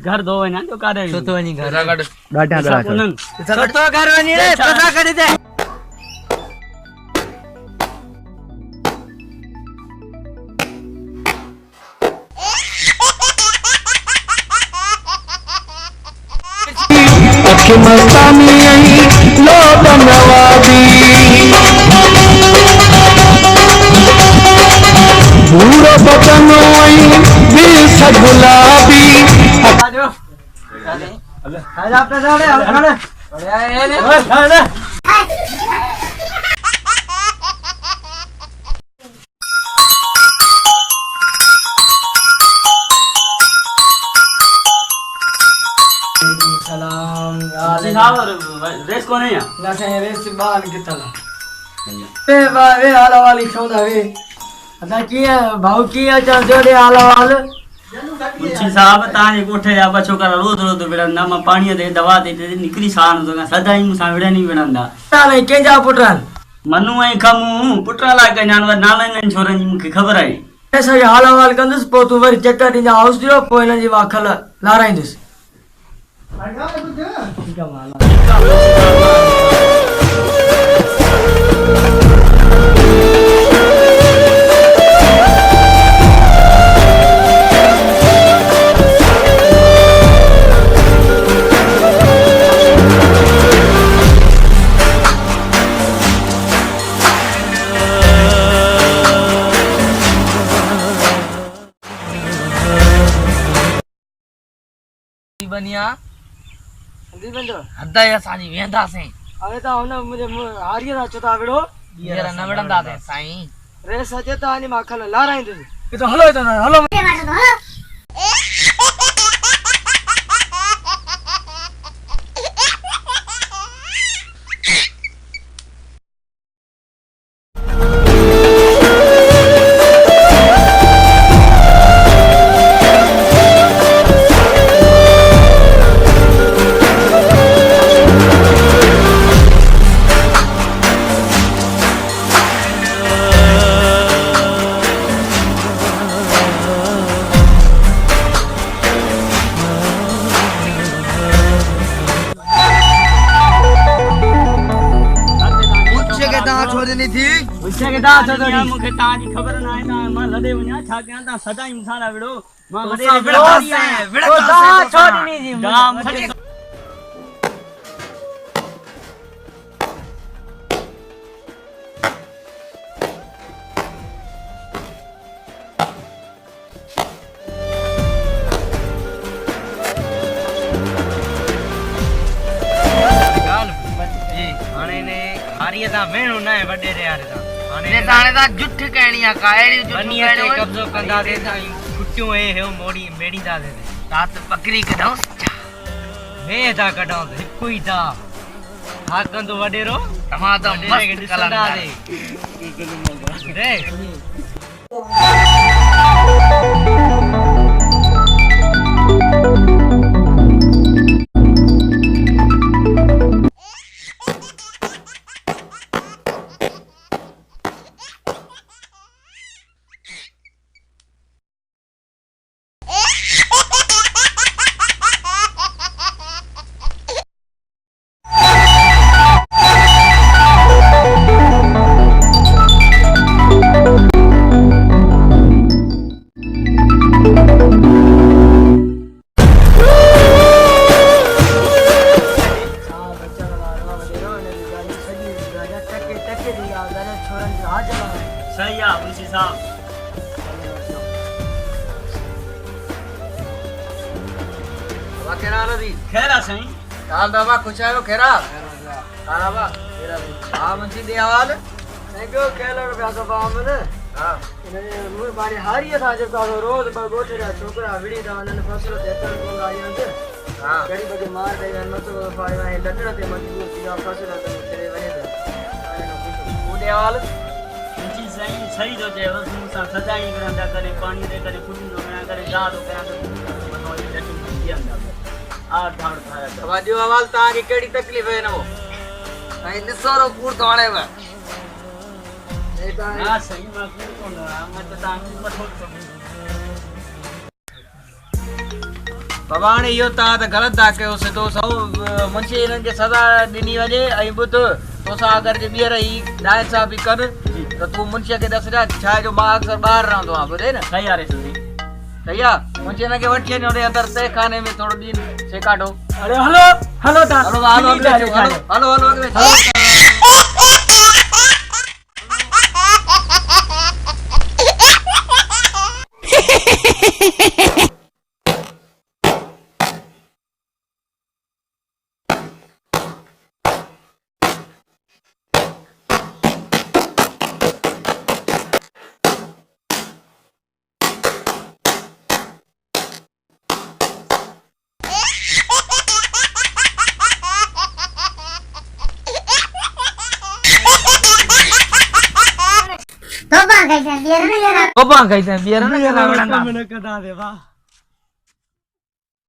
घर दो ना तो काढे तो नहीं घर काढ गाठ्या करा तो घर वनी रे पता करी दे अखि मस्तानी लो नवाबी भूरो बदनो बीस गुलाबी रेस को नहीं है ना चाहिए रेस बाहर कितना वे वे आला वाली चौदा वे अदा किया भाव किया चल जोड़े आला वाल मुंशी साहब ताने कोठे या बचो कर रोज रोज बेड़ा नाम पानी दे दवा दे निकली सान तो सदाई मुसा बेड़ा नहीं बेड़ंदा ताने के जा पुटरान मनु आई खमू पुटरा ला के जानवर नाले न छोरन जी मुखे खबर आई ऐसा आला वाल कंदस पो तू वरी चक्कर दी हाउस दियो पोइन जी वाखल लाराइंदस ठीक है माला बनिया दी बंदो हद्दा या सानी वेंदा से अबे तो ना मुझे हारिया ना चता बेड़ो येरा न वेंदा से साईं रे सजे तो आनी माखल लाराइंदस ये तो हलो तो ना हलो मुझे के दात तो नहीं मुखे ताजी खबर ना है ना मैं लदे वना छा के ता सदाई मुसाला बेड़ो मैं लदे बेड़ो ओ दा छोड़नी जी गाम छड़ी हारिया दा वेणो ना वडे रे यार दा ने ताने दा जुठ कहणिया काएड़ी जुठ बनिया ते कब्जो कंदा दे साईं कुटियो ए हे मोड़ी मेड़ी दा दे रात बकरी कढाऊं वे दा कढाऊं हिकु ही दा हा कंदो वडेरो तमा तो मस्त कलंदा दे रे के दिया मैंने छोरन के हाथ चला सही है मुंशी साहब केरा नदी खैरा सही हाल बाबा खुश आयो खेरा हां बाबा केरा हां मुंशी दे हवाल नहीं को खेलो का तो बाम ने हां इने मुझे बारी हारी था जब का रोज गोठे रा छोकरा विड़ी था ने फसल देतर को आई अंदर हां गड़ी बजे मार दे न तो फाड़ी में लड़ने ते मजबूर थी फसल तो तेरे वने तो दे हवाल मुंशी सही जो जे बस मुसा सजाई करंदा करे पानी दे करे फुली दो करे गा दो करे तो मनोई जटी की अंदर आ ढाड़ खाया बाबा जो हवाल ता की केड़ी तकलीफ है न वो आई निसोरो कूड़ तोड़े में ना सही मैं कूड़ तो ना मैं तो तांगी मत हो बाबा ने यो ता गलत दा के उसे तो सौ मुंशी इनन के सजा दिनी वजे आई बुत तो सा अगर जे बियर ही दाय साहब भी कर तो तू मुंशी के दसरा छा जो मां अक्सर बाहर रहंदो आ बुदे न सही आ रे सुधी भैया मुंशी ने के वठी ने अंदर ते खाने में थोड़ो दिन से काटो अरे हेलो हेलो ता hello hello hello hello Topang guys, biar Kopang guys, biar na मैंने कदा दे वाह